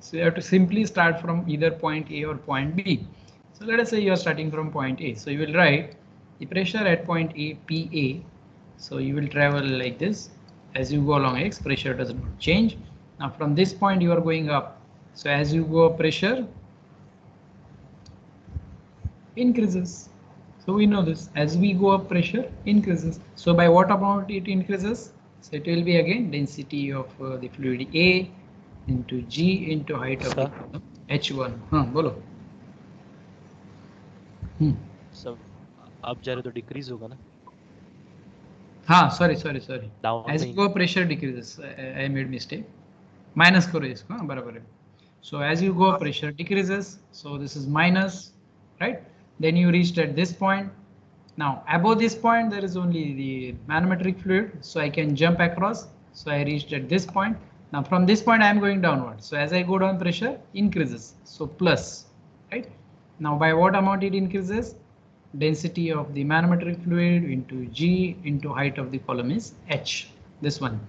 [SPEAKER 1] So you have to simply start from either point A or point B. So let us say you are starting from point A. So you will write the pressure at point A, PA. So you will travel like this. As you go along X, pressure does not change. Now from this point you are going up. So as you go up, pressure increases. So we know this, as we go up, pressure increases. So by what amount it increases? So it will be again density of the fluid A into G into height of the column H1. बोलो.
[SPEAKER 6] सब up जा रहे तो decrease होगा ना?
[SPEAKER 1] sorry.
[SPEAKER 6] Down
[SPEAKER 1] As you go up, pressure decreases. I made mistake. Minus करो इसको, बराबर है. So as you go up, pressure decreases. So this is minus, right? Then you reached at this point. Now above this point there is only the manometric fluid, so I can jump across. So I reached at this point. Now from this point I am going downward. So as I go down, pressure increases. So plus, right? Now by what amount it increases? Density of the manometric fluid into G into height of the column is H. This one.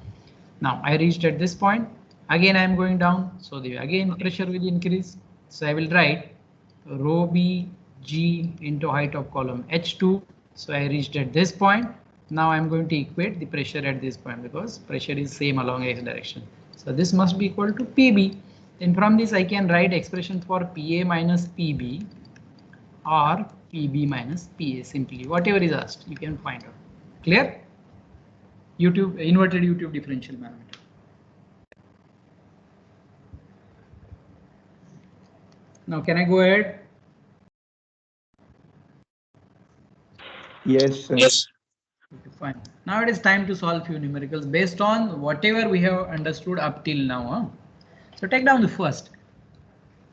[SPEAKER 1] Now I reached at this point. Again I am going down. So the again pressure will increase. So I will write rho B G into height of column H2. So I reached at this point. Now I'm going to equate the pressure at this point because pressure is same along X direction. So this must be equal to PB. Then from this I can write expression for PA minus PB or PB minus PA simply. Whatever is asked, you can find out. Clear? U-tube, inverted U-tube differential manometer. Now can I go ahead?
[SPEAKER 3] Yes, sir.
[SPEAKER 5] Yes.
[SPEAKER 1] Okay, fine. Now it is time to solve few numericals based on whatever we have understood up till now. So take down the first.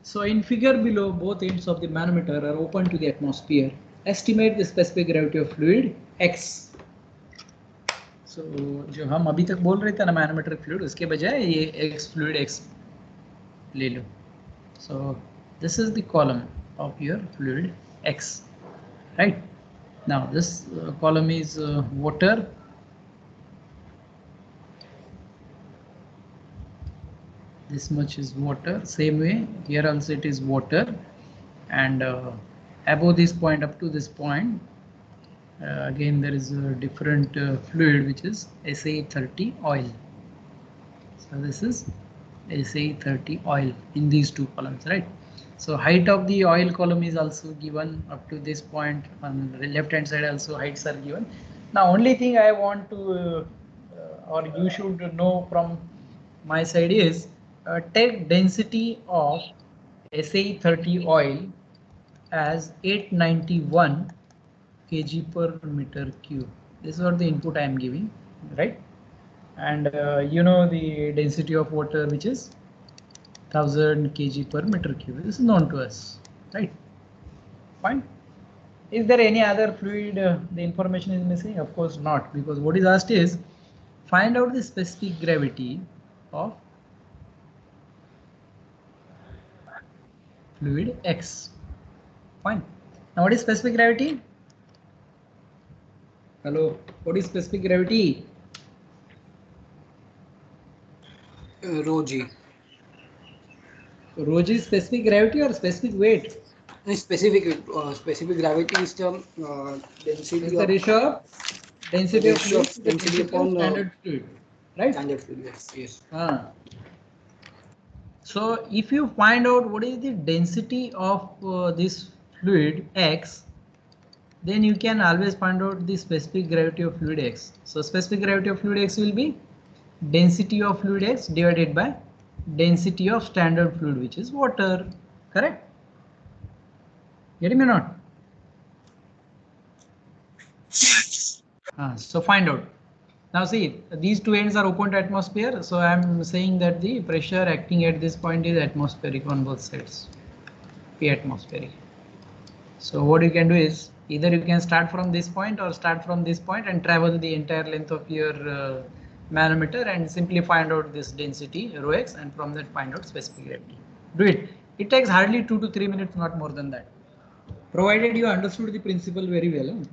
[SPEAKER 1] So in figure below, both ends of the manometer are open to the atmosphere. Estimate the specific gravity of fluid X. So जो हम अभी तक बोल रहे थे ना manometric fluid, उसके बजाय ये X fluid X ले लो. So this is the column of your fluid X, right? Now this column is water. This much is water. Same way here also it is water, and above this point up to this point again there is a different fluid which is SA30 oil. So this is SA30 oil in these two columns, right? So height of the oil column is also given up to this point. On the left hand side also heights are given. Now only thing I want to or you should know from my side is take density of SA30 oil as 891 kg per meter cube. This is what the input I am giving, right? And you know the density of water, which is 1000 kg per meter cube. This is known to us, right? Fine. Is there any other fluid the information is missing? Of course not, because what is asked is find out the specific gravity of fluid X. Fine. Now what is specific gravity? Hello, what is specific gravity?
[SPEAKER 2] Rho G.
[SPEAKER 1] Rho G is specific gravity or specific weight?
[SPEAKER 2] Specific gravity is the density
[SPEAKER 1] It's the
[SPEAKER 2] of
[SPEAKER 1] ratio of density of fluid to the
[SPEAKER 2] density
[SPEAKER 1] density of
[SPEAKER 2] upon
[SPEAKER 1] standard fluid, right?
[SPEAKER 2] standard fluid. Yes.
[SPEAKER 1] So if you find out what is the density of this fluid X, then you can always find out the specific gravity of fluid X. So specific gravity of fluid X will be density of fluid X divided by density of standard fluid, which is water. Correct? Getting me or not? So find out. Now see, these two ends are open to atmosphere, so I am saying that the pressure acting at this point is atmospheric on both sides, P atmospheric. So what you can do is either you can start from this point or start from this point and travel the entire length of your manometer and simply find out this density rho x, and from that find out specific gravity. Do it. It takes hardly 2 to 3 minutes, not more than that. Provided you understood the principle very well. Huh?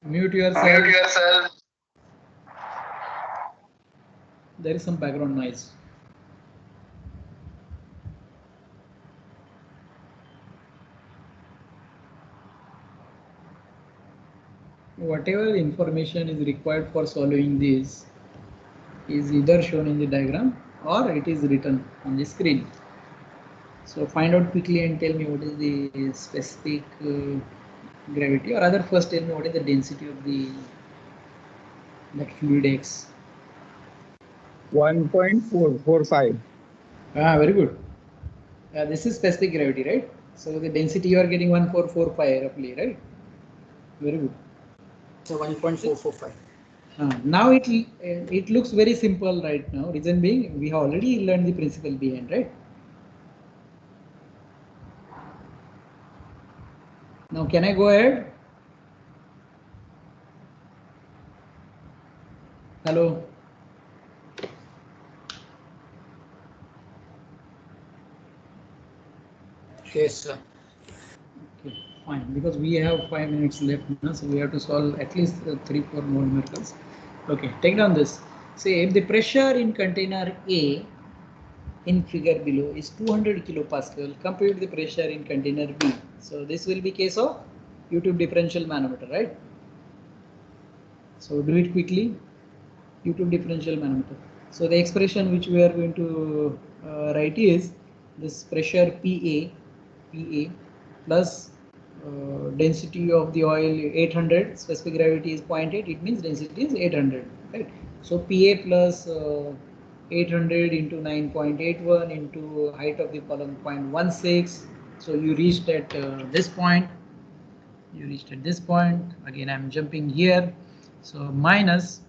[SPEAKER 1] Mute yourself. There is some background noise. Whatever information is required for solving this is either shown in the diagram or it is written on the screen. So find out quickly and tell me what is the specific gravity, or rather first tell me what is the density of that fluid X.
[SPEAKER 3] 1.445.
[SPEAKER 1] Very good. This is specific gravity, right? So the density you are getting 1445 roughly, right? Very good.
[SPEAKER 2] So 1.445.
[SPEAKER 1] Now it looks very simple right now. Reason being, we have already learned the principle behind, right? Now can I go ahead? Hello.
[SPEAKER 2] Yes, sir.
[SPEAKER 1] Okay, fine. Because we have 5 minutes left now, so we have to solve at least 3-4 more numericals. Okay, take down this. Say if the pressure in container A in figure below is 200 kilopascal, compute the pressure in container B. So this will be case of YouTube differential manometer, right? So do it quickly. YouTube differential manometer. So the expression which we are going to write is this pressure PA plus density of the oil 800, specific gravity is 0.8, it means density is 800, right? So PA plus 800 into 9.81 into height of the column 0.16. So you reached at this point. You reached at this point. Again, I'm jumping here. So minus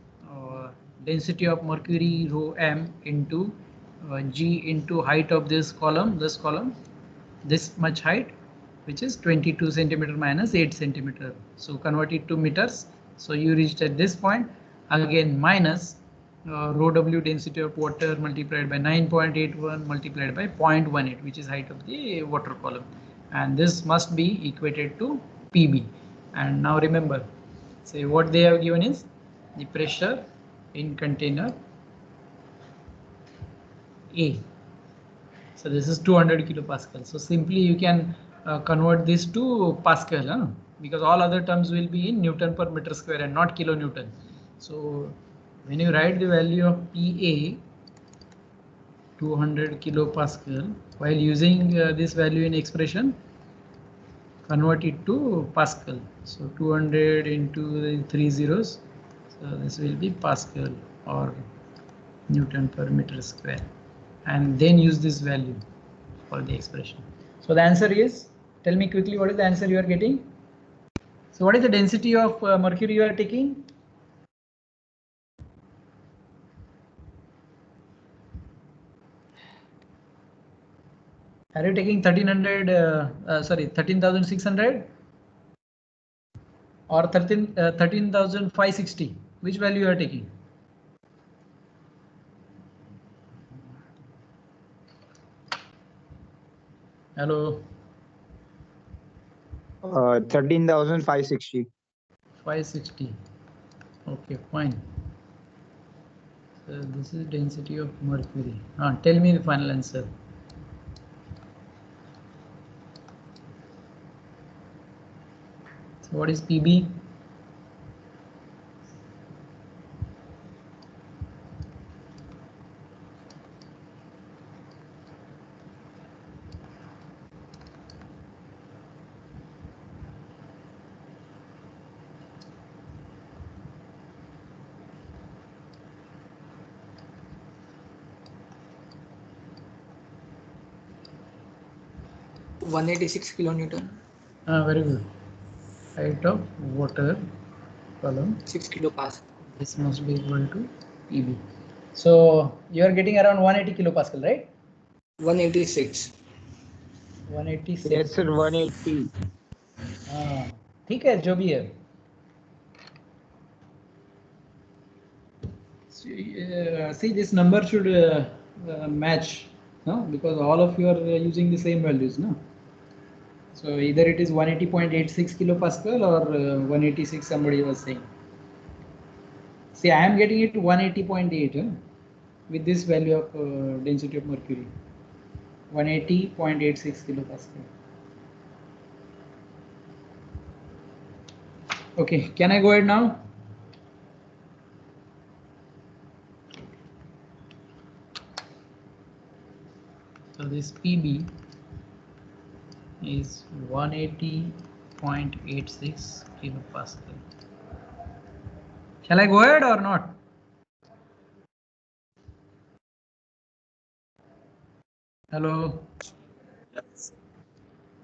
[SPEAKER 1] density of mercury rho m into G into height of this column, this much height, which is 22 centimeter minus 8 centimeter. So convert it to meters. So you reached at this point. Again, minus rho w density of water multiplied by 9.81 multiplied by 0.18, which is height of the water column. And this must be equated to PB. And now remember, say what they have given is the pressure in container A. So this is 200 kilopascal. So simply you can convert this to Pascal, huh? Because all other terms will be in Newton per meter square and not kilonewton. So when you write the value of PA 200 kilopascal, while using this value in expression, convert it to Pascal. So 200 into the 3 zeros, so this will be Pascal or Newton per meter square, and then use this value for the expression. So the answer is, tell me quickly what is the answer you are getting. So what is the density of mercury you are taking? Are you taking 13,600 or 13,560? Which value you are taking? Hello.
[SPEAKER 3] 13,560.
[SPEAKER 1] 560. Okay, fine. So this is density of mercury. Tell me the final answer. So what is PB?
[SPEAKER 2] One 186 kilonewton.
[SPEAKER 1] Very good. Height of water column.
[SPEAKER 2] 6 kilopascal.
[SPEAKER 1] This must be equal to PB. So you are getting around 180 kilopascal, right?
[SPEAKER 2] 186.
[SPEAKER 1] 186.
[SPEAKER 3] Yes, sir. 180.
[SPEAKER 1] ठीक है जो भी है. See, this number should match, no? Because all of you are using the same values, no? So either it is 180.86 kilopascal or 186 somebody was saying. See, I am getting it 180.8 with this value of density of mercury. 180.86 kilopascal. Okay, can I go ahead now? So this PB is 180.86 kilopascal. Shall I go ahead or not? Hello.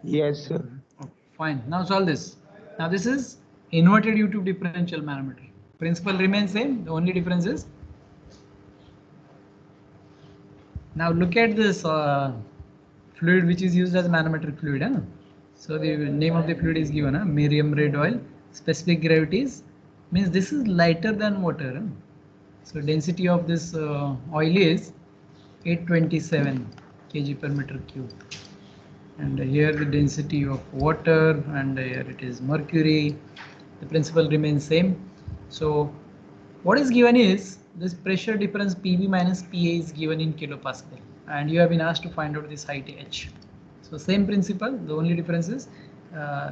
[SPEAKER 3] Yes, sir.
[SPEAKER 1] Okay, fine. Now solve this. Now this is inverted U-tube differential manometry. Principle remains same. The only difference is, now look at this fluid which is used as manometric fluid. Huh? So the name of the fluid is given, Miriam red oil. Specific gravities means this is lighter than water. Huh? So density of this oil is 827 kg per meter cube. And here the density of water, and here it is mercury. The principle remains same. So what is given is this pressure difference PV minus PA is given in kilopascal, and you have been asked to find out this height H. So same principle, the only difference is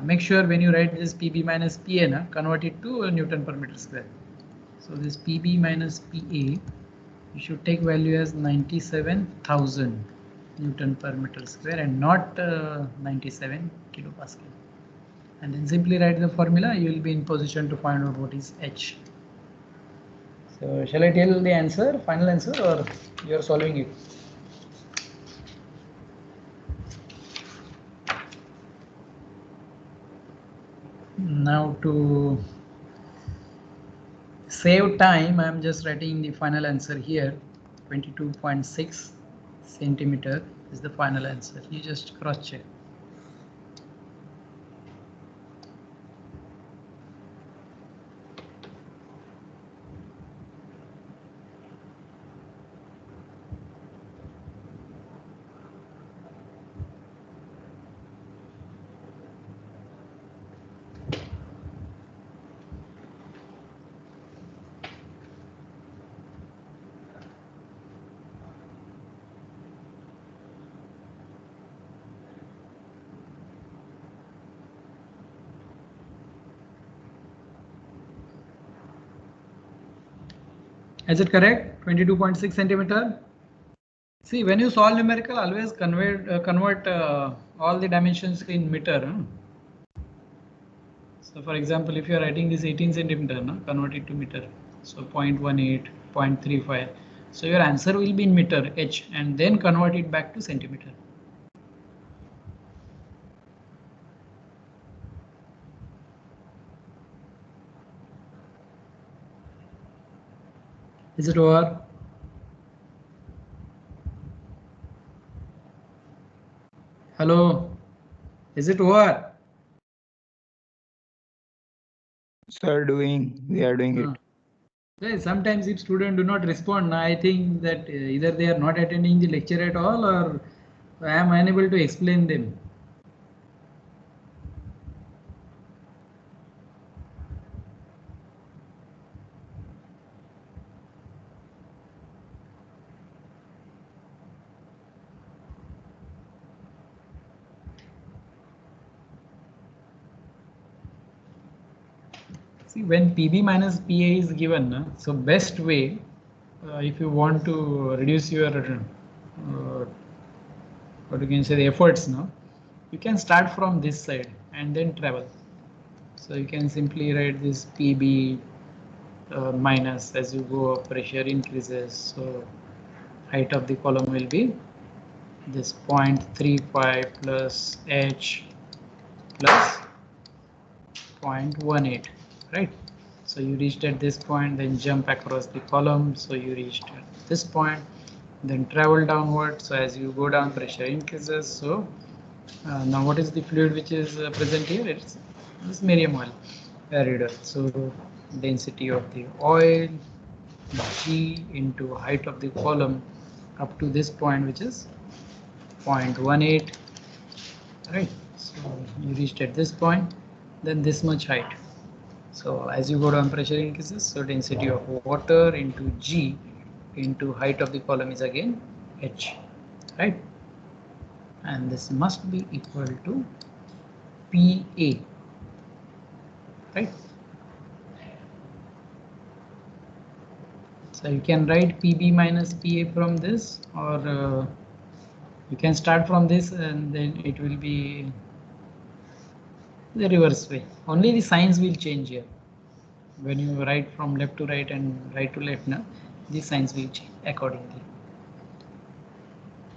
[SPEAKER 1] make sure when you write this PB minus PA, convert it to Newton per meter square. So this PB minus PA, you should take value as 97,000 Newton per meter square and not 97 kilopascal. And then simply write the formula, you will be in position to find out what is H. So shall I tell the answer, final answer, or you are solving it? Now to save time, I am just writing the final answer here. 22.6 centimeter is the final answer. You just cross check. Is it correct? 22.6 centimeter. See, when you solve numerical, always convert all the dimensions in meter. Huh? So, for example, if you are writing this 18 centimeter, no? Convert it to meter. So 0.18, 0.35. So your answer will be in meter h, and then convert it back to centimeter. Is it over? Hello, is it over?
[SPEAKER 3] Sir, we are doing it.
[SPEAKER 1] Yeah, sometimes if students do not respond, I think that either they are not attending the lecture at all, or I am unable to explain them. See, when PB minus PA is given, so best way, if you want to reduce your what you can say, the efforts, no, you can start from this side and then travel. So you can simply write this PB minus, as you go up, pressure increases. So height of the column will be this 0.35 plus H plus 0.18, right? So you reached at this point, then jump across the column. So you reached at this point, then travel downward. So as you go down, pressure increases. So now what is the fluid which is present here? It's Miriam oil reader. So density of the oil G into height of the column up to this point, which is 0.18, right? So you reached at this point, then this much height. So as you go down, pressure increases, so density of water into G into height of the column is again H, right? And this must be equal to PA, right? So you can write PB minus PA from this, or you can start from this and then it will be the reverse way. Only the signs will change here. When you write from left to right and right to left, now the signs will change accordingly.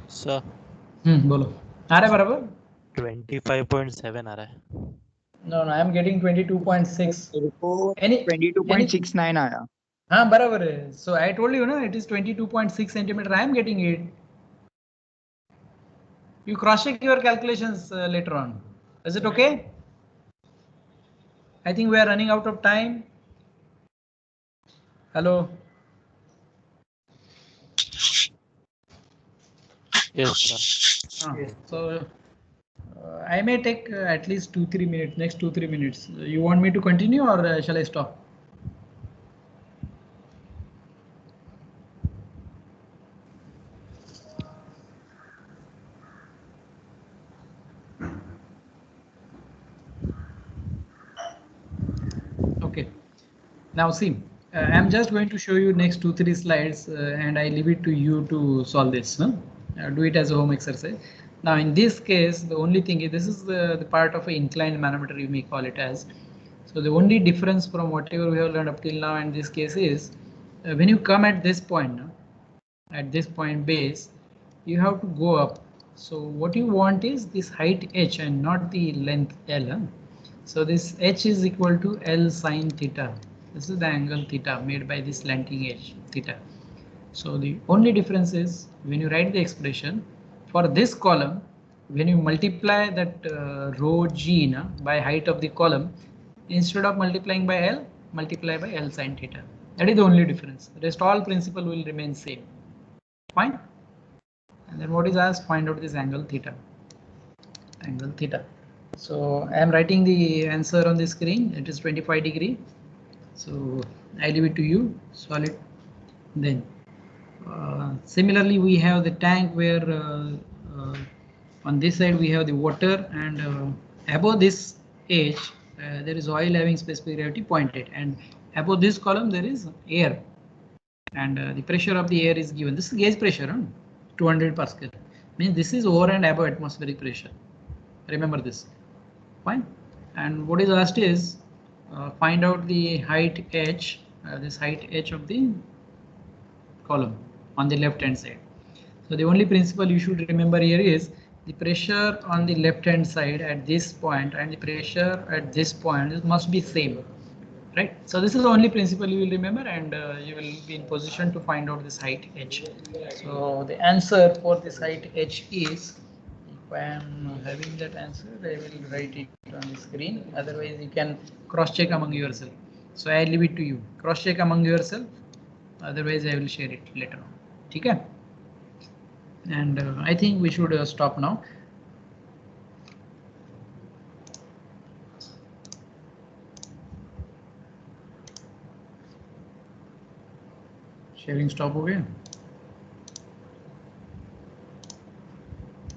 [SPEAKER 6] Sir.
[SPEAKER 1] बोलो. आ रहा है बराबर?
[SPEAKER 6] 25.7 आ रहा है.
[SPEAKER 1] No, I am getting 22.6. Any
[SPEAKER 3] 22.69 आया.
[SPEAKER 1] हाँ बराबर है. So I told you ना, it is 22.6 centimeter. I am getting it. You cross check your calculations later on. Is it okay? I think we are running out of time. Hello.
[SPEAKER 6] Yes, sir.
[SPEAKER 2] Yes.
[SPEAKER 1] So I may take at least 2-3 minutes, next 2-3 minutes. You want me to continue, or shall I stop? Okay. Now see, I'm just going to show you next 2-3 slides, and I leave it to you to solve this. No? Do it as a home exercise. Now in this case, the only thing is, this is the part of an inclined manometer, you may call it as. So the only difference from whatever we have learned up till now in this case is, when you come at this point, no? At this point base, you have to go up. So what you want is this height h and not the length L. Huh? So this h is equal to L sine theta. This is the angle theta made by this slanting edge theta. So the only difference is, when you write the expression for this column, when you multiply that rho g by height of the column, instead of multiplying by L, multiply by L sine theta. That is the only difference. The rest all principle will remain same. Fine. And then what is asked? Find out this angle theta. Angle theta. So I am writing the answer on the screen. It is 25 degree. So I leave it to you. Solve it. Then similarly, we have the tank where on this side we have the water, and above this edge there is oil having specific gravity 0.8, and above this column there is air and the pressure of the air is given. This is gauge pressure, 200 Pascal. Means this is over and above atmospheric pressure. Remember this. Fine. And what is asked is find out the height h, this height h of the column on the left hand side. So the only principle you should remember here is the pressure on the left hand side at this point and the pressure at this point must be same, right? So this is the only principle you will remember, and you will be in position to find out this height h. So the answer for this height h is, if I am having that answer, I will write it on the screen. Otherwise you can cross check among yourself. So I leave it to you, cross check among yourself. Otherwise I will share it later on. Okay? And I think we should stop now. Sharing stop हो गया?